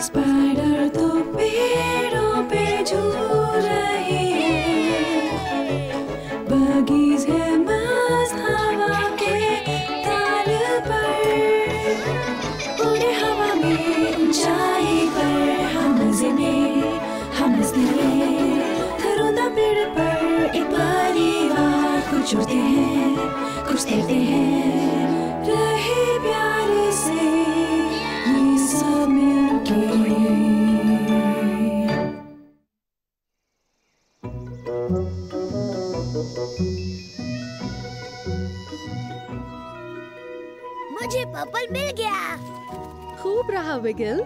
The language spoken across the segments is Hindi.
स्पाइडर तो पेड़ों पे झूल रहे हैं, बगीज है मस्त हवा के ताल पर, उड़े हवा में ऊंचाई पर, हम मजे में हम मस्ती में, घरोंदा पेड़ पर एक परिवार, कुछ उड़ते हैं कुछ तैरते हैं, रहे प्यार से ये सब मिलके। मुझे पर्पल मिल गया। खूब रहा विगल।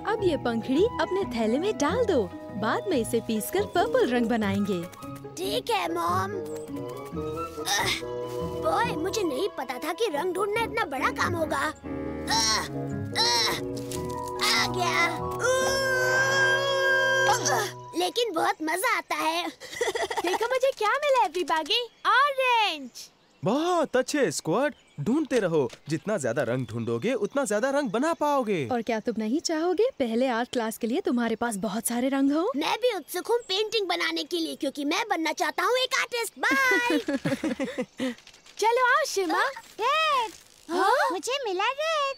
अब ये पंखड़ी अपने थैले में डाल दो, बाद में इसे पीसकर पर्पल रंग बनाएंगे। ठीक है मॉम। बॉय, मुझे नहीं पता था कि रंग ढूंढना इतना बड़ा काम होगा। आ गया। लेकिन बहुत मजा आता है। देखो मुझे क्या मिला एवरीबॉडी, ऑरेंज। बहुत अच्छे स्क्वाड, ढूंढते रहो। जितना ज्यादा रंग ढूंढोगे उतना ज्यादा रंग बना पाओगे। और क्या तुम नहीं चाहोगे पहले आर्ट क्लास के लिए तुम्हारे पास बहुत सारे रंग हो? मैं भी उत्सुक हूँ पेंटिंग बनाने के लिए, क्योंकि मैं बनना चाहता हूँ एक आर्टिस्ट। बाय। चलो आओ शिमा। रेड। मुझे मिला रेड।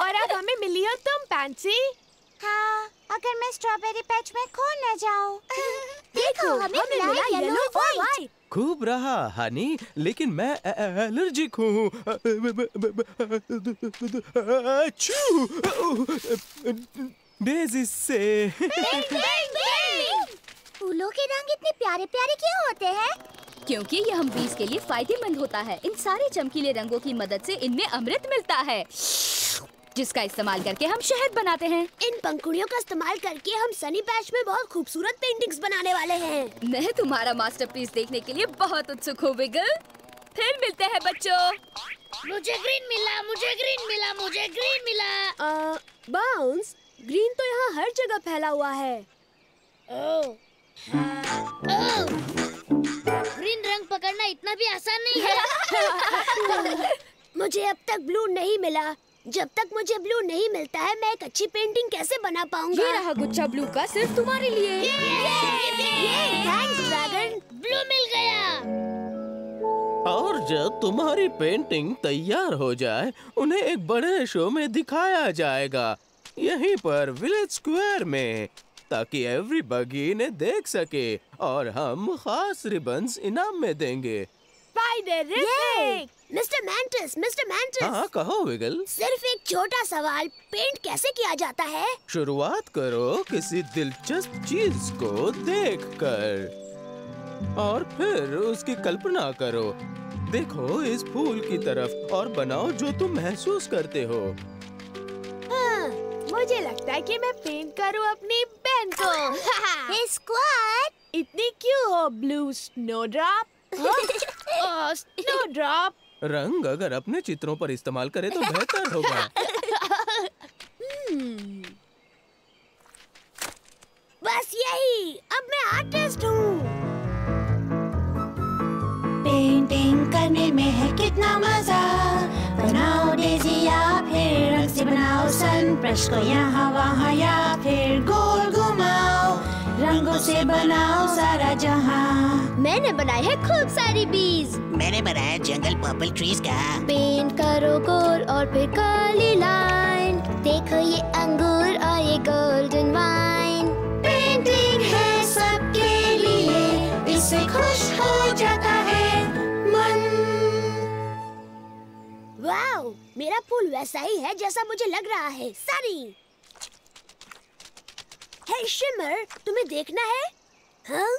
और अब हमें मिली हो तुम पैंसी। हाँ, अगर मैं स्ट्रॉबेरी पैच में खो न जाऊँ। देखो हमें मिला येलो व्हाइट। खूब रहा हनी, लेकिन मैं एलर्जिक हूँ। डेज़ी से। फूलों के रंग इतने प्यारे प्यारे क्यों होते हैं? क्योंकि ये हम बीज के लिए फायदेमंद होता है। इन सारे चमकीले रंगों की मदद से इनमें अमृत मिलता है, जिसका इस्तेमाल करके हम शहद बनाते हैं। इन पंखुड़ियों का इस्तेमाल करके हम सनी पैच में बहुत खूबसूरत पेंटिंग्स बनाने वाले हैं। मैं तुम्हारा मास्टरपीस देखने के लिए बहुत उत्सुक हूँ विगल। फिर मिलते हैं बच्चों। मुझे ग्रीन मिला, मुझे ग्रीन मिला, मुझे ग्रीन मिला। बाउंस, ग्रीन तो यहाँ हर जगह फैला हुआ है। ग्रीन रंग पकड़ना इतना भी आसान नहीं है। मुझे अब तक ब्लू नहीं मिला। जब तक मुझे ब्लू नहीं मिलता है, मैं एक अच्छी पेंटिंग कैसे बना पाऊंगा? ये रहा गुच्छा ब्लू का, सिर्फ तुम्हारे लिए। थैंक्स ड्रैगन, ब्लू मिल गया। और जब तुम्हारी पेंटिंग तैयार हो जाए, उन्हें एक बड़े शो में दिखाया जाएगा, यहीं पर विलेज स्क्वायर में, ताकि एवरीबॉडी इन्हें देख सके और हम खास रिबन्स इनाम में देंगे। Mister mantis. हाँ कहो विगल। सिर्फ एक छोटा सवाल, पेंट कैसे किया जाता है? शुरुआत करो किसी दिलचस्प चीज को देखकर और फिर उसकी कल्पना करो। देखो इस फूल की तरफ और बनाओ जो तुम महसूस करते हो। हाँ, मुझे लगता है कि मैं पेंट करूँ अपनी पेन को। स्क्वाड, इतनी क्यों हो ब्लू स्नोड्रॉप? स्नोड्रॉप। रंग अगर अपने चित्रों पर इस्तेमाल करें तो बेहतर होगा। बस यही, अब मैं आर्टिस्ट हूँ। पेंटिंग करने में है कितना मजा, बनाओ डेज़ी या फिर रंग से बनाओ सन, ब्रश को यहाँ वहाँ या फिर गोल घुमाओ, रंगों से बनाओ सारा जहां। मैंने बनाए हैं खूब सारी बीज। मैंने बनाया जंगल पर्पल ट्रीज का। पेंट करो गोल और फिर काली लाइन, देखो ये अंगूर और ये गोल्डन वाइन। पेंटिंग है सबके लिए, इससे खुश हो जाता है मन। वाओ, मेरा फूल वैसा ही है जैसा मुझे लग रहा है। सारी। हे शिमर, तुम्हें देखना है? हाँ?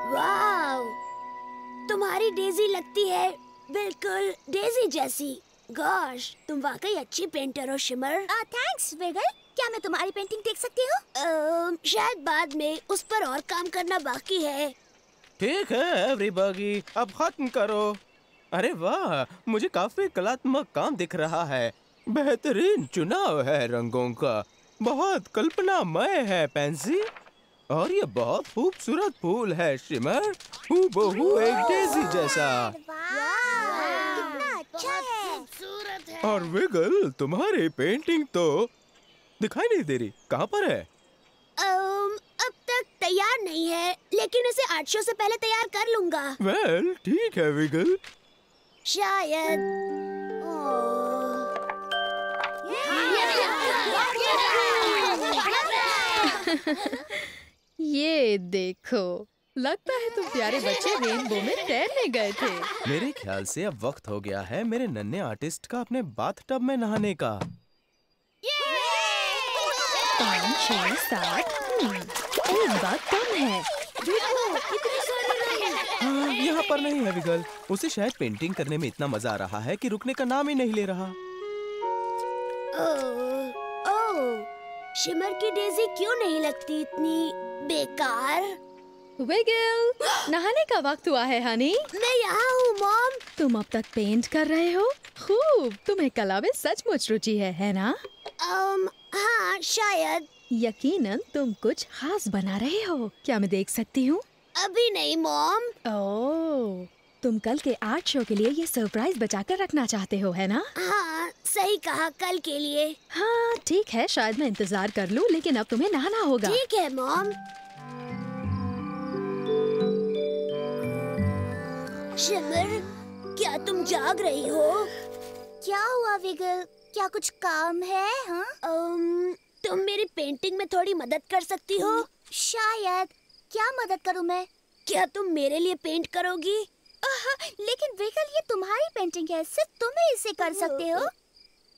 वाओ, तुम्हारी डेज़ी लगती है बिल्कुल डेज़ी जैसी। गॉश, तुम वाकई अच्छी पेंटर हो शिमर। Thanks wiggle. क्या मैं तुम्हारी पेंटिंग देख सकती हूँ? शायद बाद में, उस पर और काम करना बाकी है। ठीक है एवरीबॉडी, अब खत्म करो। अरे वाह, मुझे काफी कलात्मक काम दिख रहा है। बेहतरीन चुनाव है रंगों का, बहुत कल्पनामय है पैंसी। और ये बहुत खूबसूरत फूल है शिमर, हूबहू एक डेज़ी जैसा। कितना अच्छा है। खूबसूरत है। और विगल, तुम्हारी पेंटिंग तो दिखाई नहीं दे रही, कहाँ पर है? अब तक तैयार नहीं है, लेकिन इसे आर्ट शो से पहले तैयार कर लूंगा। वेल, ठीक है विगल। शायद। ये देखो, लगता है तुम प्यारे बच्चे रेनबो में तैरने गए थे। मेरे ख्याल से अब वक्त हो गया है मेरे नन्हे आर्टिस्ट का अपने बाथटब में नहाने का। 5, 6, 7। एक बात कम है। हाँ, यहाँ पर नहीं है विगल। उसे शायद पेंटिंग करने में इतना मजा आ रहा है कि रुकने का नाम ही नहीं ले रहा। शिमर की डेज़ी क्यों नहीं लगती इतनी बेकार? विगल, नहाने का वक्त हुआ है हनी। मैं यहाँ हूँ मॉम। तुम अब तक पेंट कर रहे हो? खूब, तुम्हें कला में सचमुच रुचि है ना? हाँ शायद। यकीनन तुम कुछ खास बना रहे हो। क्या मैं देख सकती हूँ? अभी नहीं मॉम। ओह, तुम कल के आर्ट शो के लिए ये सरप्राइज बचाकर रखना चाहते हो, है ना? हाँ सही कहा, कल के लिए। हाँ ठीक है, शायद मैं इंतजार कर लूँ, लेकिन अब तुम्हें नहाना होगा। ठीक है मॉम। शिमर, क्या तुम जाग रही हो? क्या हुआ विगल? क्या कुछ काम है? हाँ? तुम मेरी पेंटिंग में थोड़ी मदद कर सकती हो? शायद। क्या मदद करूं मैं? क्या तुम मेरे लिए पेंट करोगी? लेकिन विगल, ये तुम्हारी पेंटिंग है, सिर्फ तुम ही इसे कर सकते हो।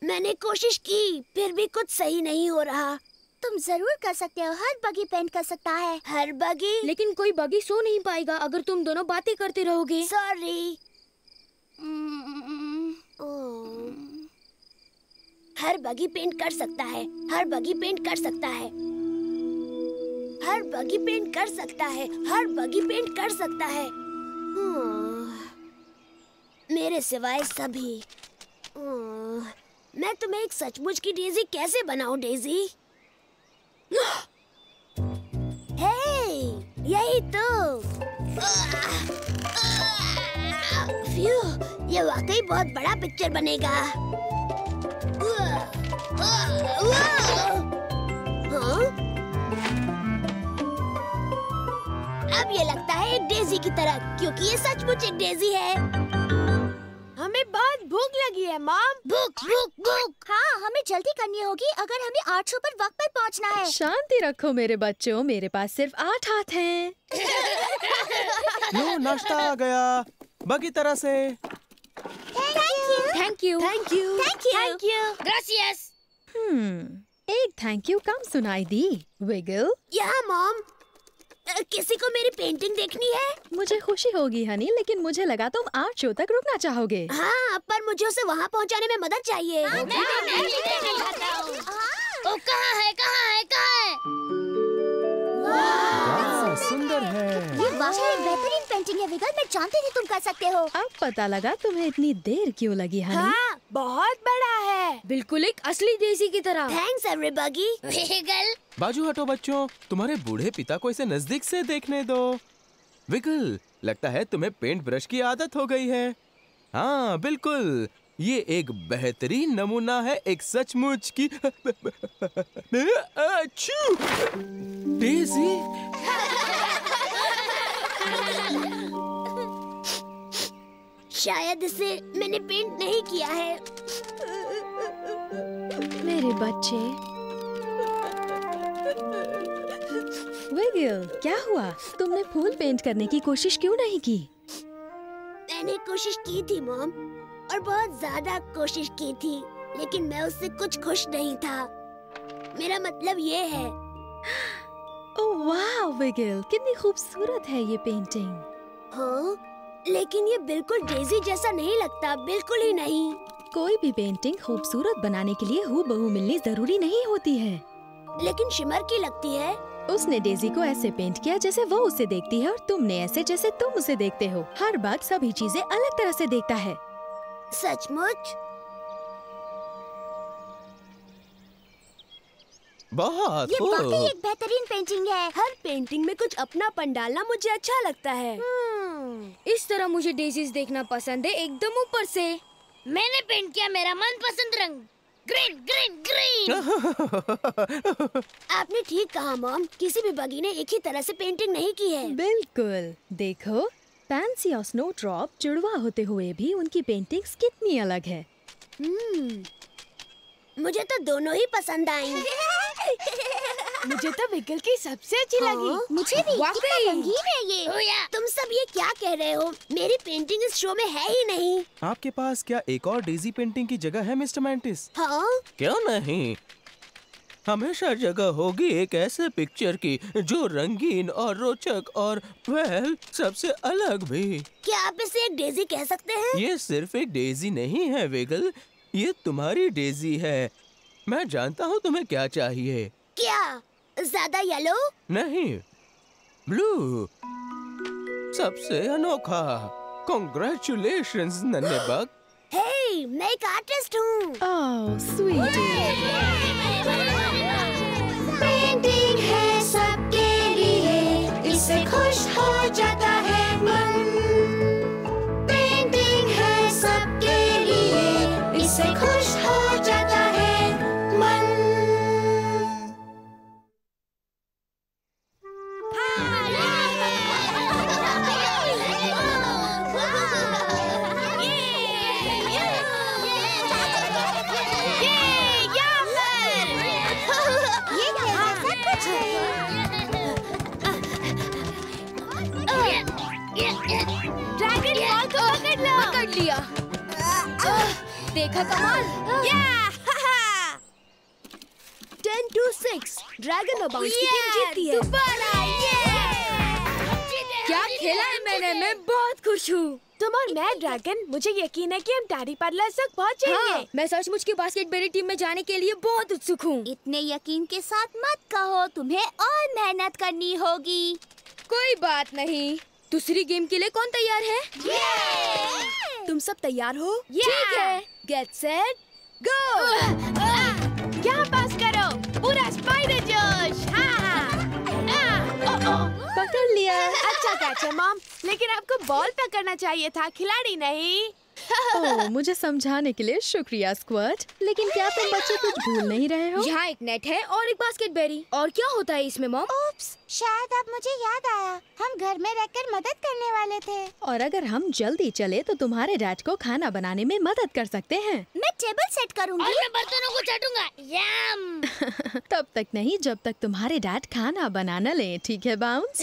मैंने कोशिश की, फिर भी कुछ सही नहीं हो रहा। तुम जरूर कर सकते हो, हर बगी पेंट कर सकता है। हर बगी? लेकिन कोई बगी सो नहीं पाएगा अगर तुम दोनों बातें करते रहोगे। सॉरी। हर बगी पेंट कर सकता है, हर बगी पेंट कर सकता है, हर बगी पेंट कर सकता है, हर बगी पेंट कर सकता है। मेरे सिवाय सभी। मैं तुम्हें एक सचमुच की डेज़ी कैसे बनाऊं डेज़ी? हे, यही तो। फ्यू, ये वाकई बहुत बड़ा पिक्चर बनेगा। हाँ? अब ये लगता है एक डेज़ी की तरह, क्योंकि ये सचमुच एक डेज़ी है। हमें बहुत भूख लगी है मॉम। भूख भूख भूख। हाँ, हमें जल्दी करनी होगी अगर हमें आर्ट शो पर वक्त पर पहुंचना है। शांति रखो मेरे बच्चों, मेरे पास सिर्फ 8 हाथ हैं। लो, नाश्ता आ गया बगी तरह से। Thank you. Thank you. Gracious. एक थैंक यू कम सुनाई दी। विगल, यहाँ मॉम, किसी को मेरी पेंटिंग देखनी है? मुझे खुशी होगी हनी, लेकिन मुझे लगा तुम आर्ट शो तक रुकना चाहोगे। हाँ, पर मुझे उसे वहाँ पहुँचाने में मदद चाहिए। मैं ओ, कहाँ है, कहाँ है, कहाँ है? वाह, सुंदर है। ये वाकई एक बेहतरीन पेंटिंग है विगल, मैं जानती थी तुम कर सकते हो। अब पता लगा तुम्हें इतनी देर क्यों लगी हनी। हाँ, बहुत बड़ा है, बिल्कुल एक असली डेज़ी की तरह। Thanks everybody. विगल, बाजू हटो बच्चों, तुम्हारे बूढ़े पिता को इसे नजदीक से देखने दो। विगल, लगता है तुम्हें पेंट ब्रश की आदत हो गई है। हाँ बिल्कुल, ये एक बेहतरीन नमूना है एक सचमुच की अच्छू डेज़ी। शायद इसे मैंने पेंट नहीं किया है। मेरे बच्चे। विगल, क्या हुआ? तुमने फूल पेंट करने की कोशिश क्यों नहीं की? मैंने कोशिश की थी मॉम, और बहुत ज्यादा कोशिश की थी, लेकिन मैं उससे कुछ खुश नहीं था। मेरा मतलब ये है। ओह वाह विगल, कितनी खूबसूरत है ये पेंटिंग। हाँ, लेकिन ये बिल्कुल डेज़ी जैसा नहीं लगता, बिल्कुल ही नहीं। कोई भी पेंटिंग खूबसूरत बनाने के लिए हूबहू मिलनी जरूरी नहीं होती है। लेकिन शिमर की लगती है। उसने डेज़ी को ऐसे पेंट किया जैसे वो उसे देखती है, और तुमने ऐसे जैसे तुम उसे देखते हो। हर बार सभी चीजें अलग तरह से देखता है। सचमुच? बहुत ये वाकई खूब। एक बेहतरीन पेंटिंग है। हर पेंटिंग में कुछ अपनापन डालना मुझे अच्छा लगता है। इस तरह मुझे डेजीज देखना पसंद है, एकदम ऊपर से। मैंने पेंट किया मेरा मनपसंद रंग, ग्रीन ग्रीन ग्रीन। आपने ठीक कहा मॉम, किसी भी बगी ने एक ही तरह से पेंटिंग नहीं की है। बिल्कुल। देखो, पैंसी और स्नोड्रॉप जुड़वा होते हुए भी उनकी पेंटिंग्स कितनी अलग है। मुझे तो दोनों ही पसंद आई। मुझे तो विगल की सबसे अच्छी लगी। मुझे भी। वाकई। कितना रंगीन है ये। तुम सब ये क्या कह रहे हो? मेरी पेंटिंग इस शो में है ही नहीं। आपके पास क्या एक और डेजी पेंटिंग की जगह है मिस्टर मैंटिस? हाँ? क्यों नहीं, हमेशा जगह होगी एक ऐसे पिक्चर की जो रंगीन और रोचक और सबसे अलग भी। क्या आप इसे एक डेजी कह सकते हैं? ये सिर्फ एक डेजी नहीं है विगल, ये तुम्हारी डेजी है। मैं जानता हूँ तुम्हें क्या चाहिए। क्या ज्यादा येलो? नहीं, ब्लू, सबसे अनोखा। कॉन्ग्रेचुलेशंस नन्हे बग। हे, मैं एक आर्टिस्ट हूँ। ओह स्वीटी। पेंटिंग है सबके लिए, इससे खुश हो जाता है मन। पेंटिंग है सबके लिए, इससे खुश हो जाता है मन। ड्रैगन बॉल को पकड़ लो। पकड़ लिया। देखा कमाल। 10-6 ड्रैगन और बाउंस की टीम जीती है। क्या खेला है मैंने, मैं बहुत खुश हूँ। तुम और मैं ड्रैगन, मुझे यकीन है कि हम टारी पार्लर तक पहुँचेंगे। हाँ, मैं सचमुच की बास्केटबॉल टीम में जाने के लिए बहुत उत्सुक हूँ। इतने यकीन के साथ मत कहो, तुम्हें और मेहनत करनी होगी। कोई बात नहीं। दूसरी गेम के लिए कौन तैयार है? तुम सब तैयार हो? ठीक है। Get set go. यहाँ पास करो, पूरा स्पाइडर जोश। पकड़ लिया। अच्छा कैच है मॉम, लेकिन आपको बॉल पकड़ना चाहिए था, खिलाड़ी नहीं। ओह, मुझे समझाने के लिए शुक्रिया स्क्वर्ट। लेकिन क्या तुम बच्चे कुछ भूल नहीं रहे हो? यहाँ एक नेट है और एक बास्केटबॉल। और क्या होता है इसमें मॉम? ओप्स, शायद अब मुझे याद आया, हम घर में रहकर मदद करने वाले थे। और अगर हम जल्दी चले तो तुम्हारे डैड को खाना बनाने में मदद कर सकते हैं। मैं टेबल सेट करूँगी। और मैं बर्तनों को चाटूंगा। यम। तब तक नहीं जब तक तुम्हारे डैड खाना बनाना ले, ठीक है बाउंस?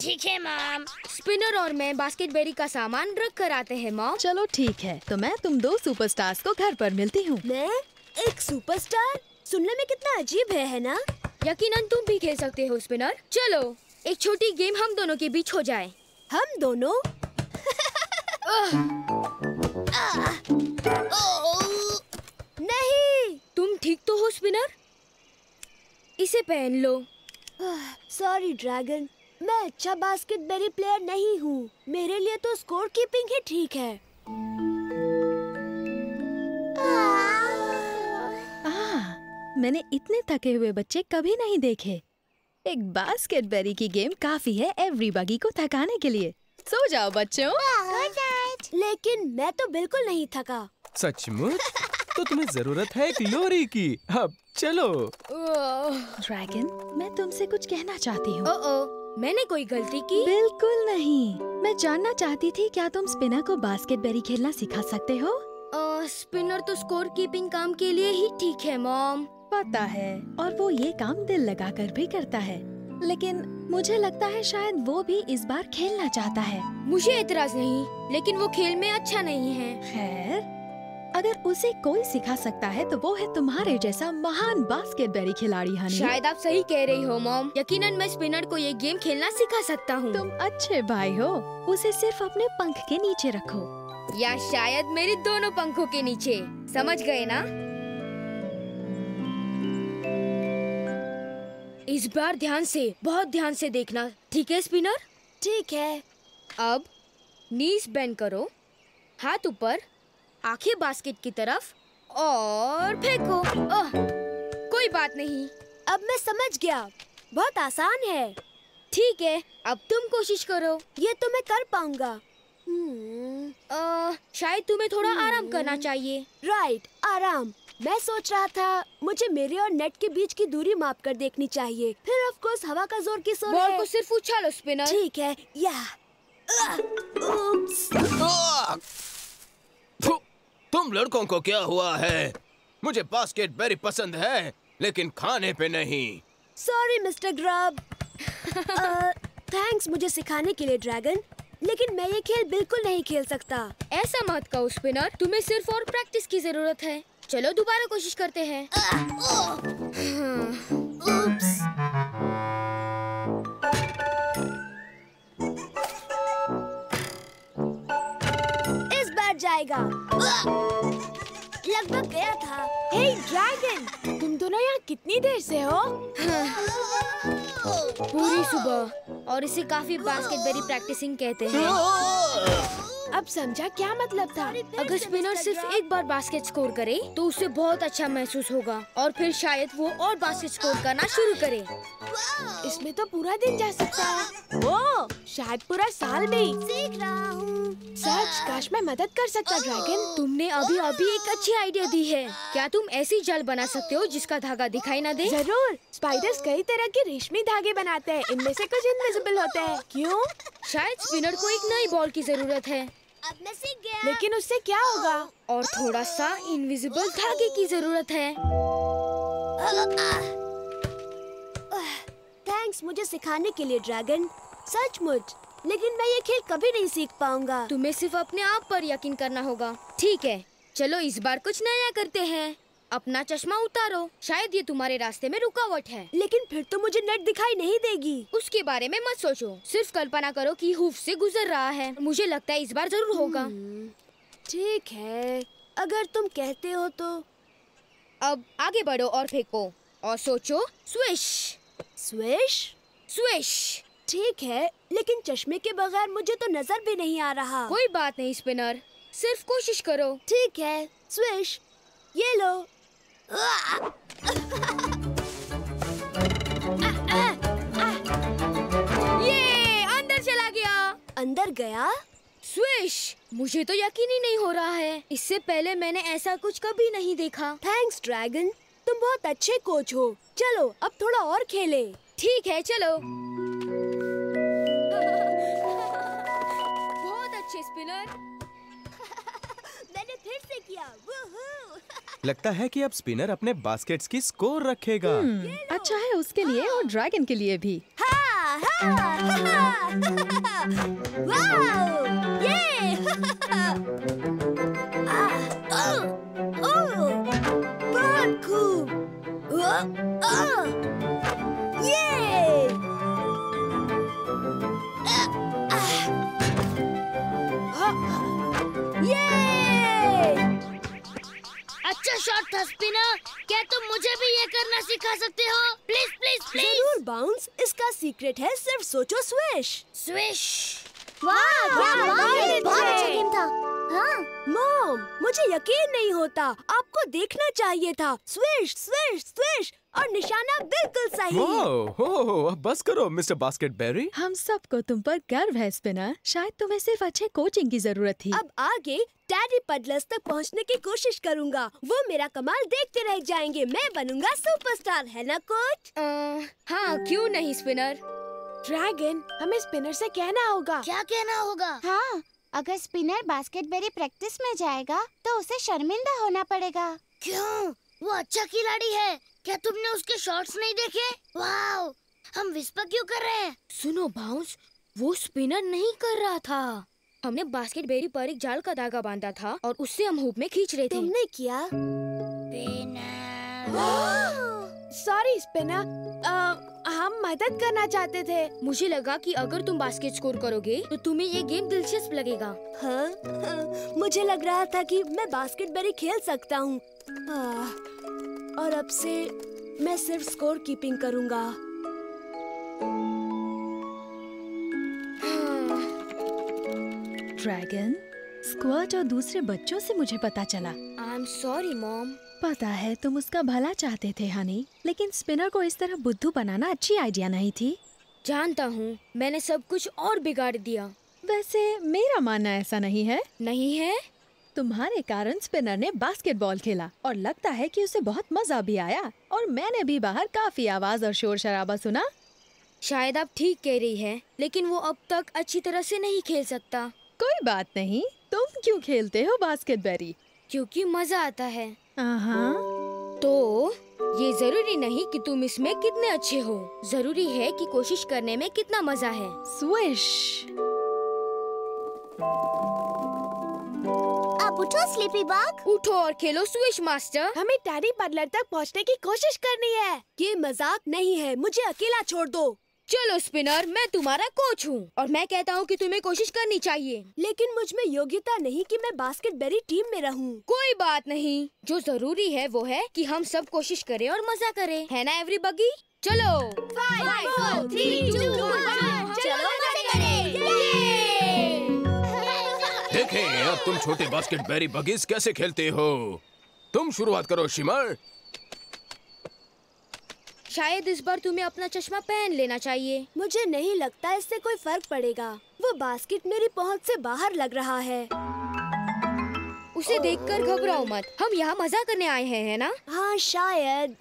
ठीक है मॉम। स्पिनर और मैं बास्केटबॉल का सामान रख कर आते हैं मॉम। चलो ठीक है, तो मैं तुम दो सुपरस्टार्स को घर पर मिलती हूँ। मैं एक सुपरस्टार? सुनने में कितना अजीब है ना? यकीनन तुम भी खेल सकते हो स्पिनर। चलो एक छोटी गेम हम दोनों के बीच हो जाए। हम दोनों? नहीं। तुम ठीक तो हो स्पिनर? इसे पहन लो। सॉरी ड्रैगन, मैं अच्छा बास्केटबॉल प्लेयर नहीं हूँ। मेरे लिए तो स्कोर कीपिंग ही ठीक है। मैंने इतने थके हुए बच्चे कभी नहीं देखे। एक बास्केटबॉल की गेम काफी है एवरीबॉडी को थकाने के लिए। सो जाओ बच्चों। लेकिन मैं तो बिल्कुल नहीं थका। सचमुच? तो तुम्हें जरूरत है एक लोरी की। अब चलो। ड्रैगन, मैं तुमसे कुछ कहना चाहती हूँ। ओह, मैंने कोई गलती की? बिल्कुल नहीं। मैं जानना चाहती थी क्या तुम स्पिनर को बास्केटबॉल खेलना सिखा सकते हो? स्पिनर तो स्कोर कीपिंग काम के लिए ही ठीक है मॉम। पता है, और वो ये काम दिल लगाकर भी करता है। लेकिन मुझे लगता है शायद वो भी इस बार खेलना चाहता है। मुझे एतराज नहीं, लेकिन वो खेल में अच्छा नहीं है। खैर, अगर उसे कोई सिखा सकता है तो वो है तुम्हारे जैसा महान बास्केटबॉल खिलाड़ी हनी। शायद आप सही कह रही हो मॉम। यकीनन मैं स्पिनर को ये गेम खेलना सिखा सकता हूँ। तुम अच्छे भाई हो। उसे सिर्फ अपने पंख के नीचे रखो। या शायद मेरे दोनों पंखों के नीचे। समझ गए ना? इस बार ध्यान से, बहुत ध्यान से देखना, ठीक है स्पिनर? ठीक है। अब नीज बेंड करो, हाथ ऊपर, आंखें बास्केट की तरफ और फेंको। कोई बात नहीं। अब मैं समझ गया, बहुत आसान है। ठीक है, अब तुम कोशिश करो। ये तो मैं कर पाऊंगा। शायद तुम्हें थोड़ा आराम करना चाहिए। राइट, आराम। मैं सोच रहा था मुझे मेरे और नेट के बीच की दूरी माप कर देखनी चाहिए। फिर ऑफ कोर्स हवा का जोर किस ओर है। बॉल को सिर्फ उछालो स्पिनर। ठीक है, या। तुम लड़कों को क्या हुआ है? मुझे बास्केट बेरी पसंद है, लेकिन खाने पे नहीं। Sorry mister grub. थैंक्स मुझे सिखाने के लिए ड्रैगन, लेकिन मैं ये खेल बिल्कुल नहीं खेल सकता। ऐसा मत कहो स्पिनर, तुम्हें सिर्फ और प्रैक्टिस की जरूरत है। चलो दोबारा कोशिश करते हैं। इस बार जाएगा। लगभग गया था। हे ड्रैगन, तुम दोनों यहाँ कितनी देर से हो? पूरी सुबह, और इसे काफी बास्केट बेरी प्रैक्टिसिंग कहते हैं। अब समझा क्या मतलब था। अगर स्पिनर सिर्फ एक बार बास्केट स्कोर करे तो उसे बहुत अच्छा महसूस होगा, और फिर शायद वो और बास्केट स्कोर करना शुरू करे। इसमें तो पूरा दिन जा सकता है। ओह, शायद पूरा साल भी। सीख रहा हूँ। सच, काश मैं मदद कर सकता ड्रैगन। तुमने अभी एक अच्छी आइडिया दी है। क्या तुम ऐसी जाल बना सकते हो जिसका धागा दिखाई ना दे? जरूर। स्पाइडर्स कई तरह के रेशमी धागे बनाते हैं। इनमें से कुछ इनविजिबल होते हैं। क्यों? शायद स्पिनर को एक नई बॉल की जरूरत है। अब मैं सीख गया। लेकिन उससे क्या होगा? और थोड़ा सा इनविजिबल धागे की जरूरत है। थैंक्स मुझे सिखाने के लिए ड्रैगन, सचमुच। लेकिन मैं ये खेल कभी नहीं सीख पाऊंगा। तुम्हें सिर्फ अपने आप पर यकीन करना होगा। ठीक है, चलो इस बार कुछ नया करते हैं। अपना चश्मा उतारो, शायद ये तुम्हारे रास्ते में रुकावट है। लेकिन फिर तो मुझे नेट दिखाई नहीं देगी। उसके बारे में मत सोचो, सिर्फ कल्पना करो कि हूफ से गुजर रहा है। मुझे लगता है इस बार जरूर होगा। ठीक है, अगर तुम कहते हो तो। अब आगे बढ़ो और फेंको, और सोचो स्विश स्विश। स्विश। ठीक है, लेकिन चश्मे के बगैर मुझे तो नजर भी नहीं आ रहा। कोई बात नहीं स्पिनर, सिर्फ कोशिश करो। ठीक है, स्विश। ये लो। ये अंदर चला गया। अंदर गया? स्विश। मुझे तो यकीन ही नहीं हो रहा है। इससे पहले मैंने ऐसा कुछ कभी नहीं देखा। थैंक्स ड्रैगन, तुम बहुत अच्छे कोच हो। चलो अब थोड़ा और खेले। ठीक है, चलो। बहुत अच्छे स्पिनर। मैंने फिर से किया। वूहू। लगता है कि अब स्पिनर अपने बास्केट्स की स्कोर रखेगा। अच्छा है उसके लिए और ड्रैगन के लिए भी। वाओ! ये! बहुत खूब! अच्छा शॉट था स्पिनर। क्या तुम मुझे भी ये करना सिखा सकते हो? Please please please. जरूर बाउंस, इसका सीक्रेट है सिर्फ सोचो स्विश। स्विश। वाह, बहुत अच्छा गेम था। हाँ। मॉम, मुझे यकीन नहीं होता। आपको देखना चाहिए था। स्विश स्विश स्विश, और निशाना बिल्कुल सही। ओह, अब बस करो मिस्टर बास्केट बेरी। हम सबको तुम पर गर्व है स्पिनर। शायद तुम्हें सिर्फ अच्छे कोचिंग की जरूरत थी। अब आगे डैडी पडलर्स तक पहुंचने की कोशिश करूंगा। वो मेरा कमाल देखते रह जाएंगे। मैं बनूंगा सुपरस्टार, है ना कोच? हाँ, क्यों नहीं स्पिनर। ड्रैगन, हमें स्पिनर से कहना होगा। क्या कहना होगा? हाँ, अगर स्पिनर बास्केटबेरी प्रैक्टिस में जाएगा तो उसे शर्मिंदा होना पड़ेगा। क्यों? वो अच्छा खिलाड़ी है। क्या तुमने उसके शॉट्स नहीं देखे? वाओ, हम विस्पर क्यों कर रहे हैं? सुनो बाउंस, वो स्पिनर नहीं कर रहा था। हमने बास्केटबेरी पर एक जाल का धागा बांधा था और उससे हम हुप में खींच रहे थे। तुमने किया? सॉरी स्पिनर, हम मदद करना चाहते थे। मुझे लगा कि अगर तुम बास्केट स्कोर करोगे तो तुम्हें ये गेम दिलचस्प लगेगा। हाँ, मुझे लग रहा था कि मैं बास्केटबेरी खेल सकता हूँ। और अब से मैं सिर्फ स्कोर कीपिंग करूँगा। ड्रैगन, स्क्वर्ट और दूसरे बच्चों से मुझे पता चला। I am sorry mom. पता है तुम उसका भला चाहते थे हनी, लेकिन स्पिनर को इस तरह बुद्धू बनाना अच्छी आइडिया नहीं थी। जानता हूँ, मैंने सब कुछ और बिगाड़ दिया। वैसे मेरा मानना ऐसा नहीं है। नहीं है? तुम्हारे कारण स्पिनर ने बास्केटबॉल खेला और लगता है कि उसे बहुत मजा भी आया, और मैंने भी बाहर काफी आवाज और शोर शराबा सुना। शायद आप ठीक कह रही है, लेकिन वो अब तक अच्छी तरह से नहीं खेल सकता। कोई बात नहीं, तुम क्यों खेलते हो बास्केटबॉल? क्योंकि मजा आता है। तो ये जरूरी नहीं कि तुम इसमें कितने अच्छे हो, जरूरी है कि कोशिश करने में कितना मजा है। स्विश। अब उठो स्लीपी बग, उठो और खेलो स्विश मास्टर। हमें टैडी बटलर तक पहुंचने की कोशिश करनी है। ये मजाक नहीं है, मुझे अकेला छोड़ दो। चलो स्पिनर, मैं तुम्हारा कोच हूँ और मैं कहता हूँ कि तुम्हें कोशिश करनी चाहिए। लेकिन मुझ में योग्यता नहीं कि मैं बास्केटबॉल टीम में रहूँ। कोई बात नहीं, जो जरूरी है वो है कि हम सब कोशिश करें और मजा करें, है ना एवरीबॉडी? चलो 5 4 3 2 1 चलो मजे करें। देखें अब तुम छोटे बास्केटबॉल बगीज कैसे खेलते हो। तुम शुरुआत करो शिमर। शायद इस बार तुम्हें अपना चश्मा पहन लेना चाहिए। मुझे नहीं लगता इससे कोई फर्क पड़ेगा। वो बास्केट मेरी पहुंच से बाहर लग रहा है। उसे देखकर घबराओ मत, हम यहाँ मजा करने आए हैं, है ना? हाँ शायद,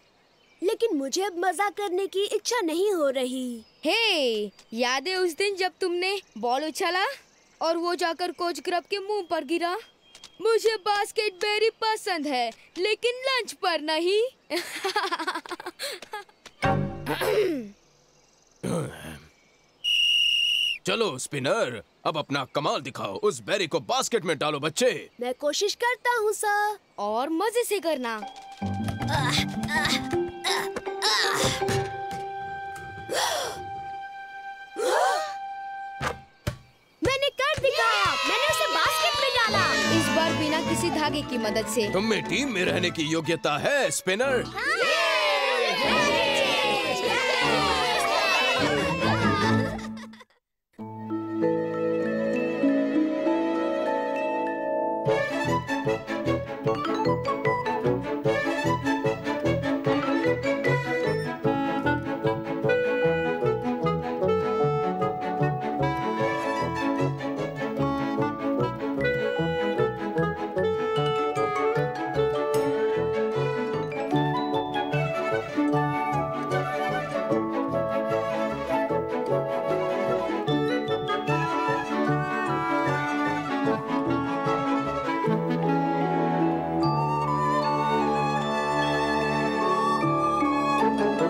लेकिन मुझे अब मजा करने की इच्छा नहीं हो रही। हे, याद है उस दिन जब तुमने बॉल उछाला और वो जाकर कोच ग्रब के मुंह पर गिरा? मुझे बास्केटबॉल पसंद है, लेकिन लंच पर नहीं। चलो स्पिनर, अब अपना कमाल दिखाओ। उस बेरी को बास्केट में डालो बच्चे। मैं कोशिश करता हूँ सर। और मजे से करना। मैंने कर दिखाया, मैंने उसे बास्केट में डाला। इस बार बिना किसी धागे की मदद से। तुम में टीम में रहने की योग्यता है स्पिनर।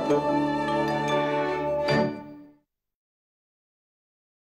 Thank you.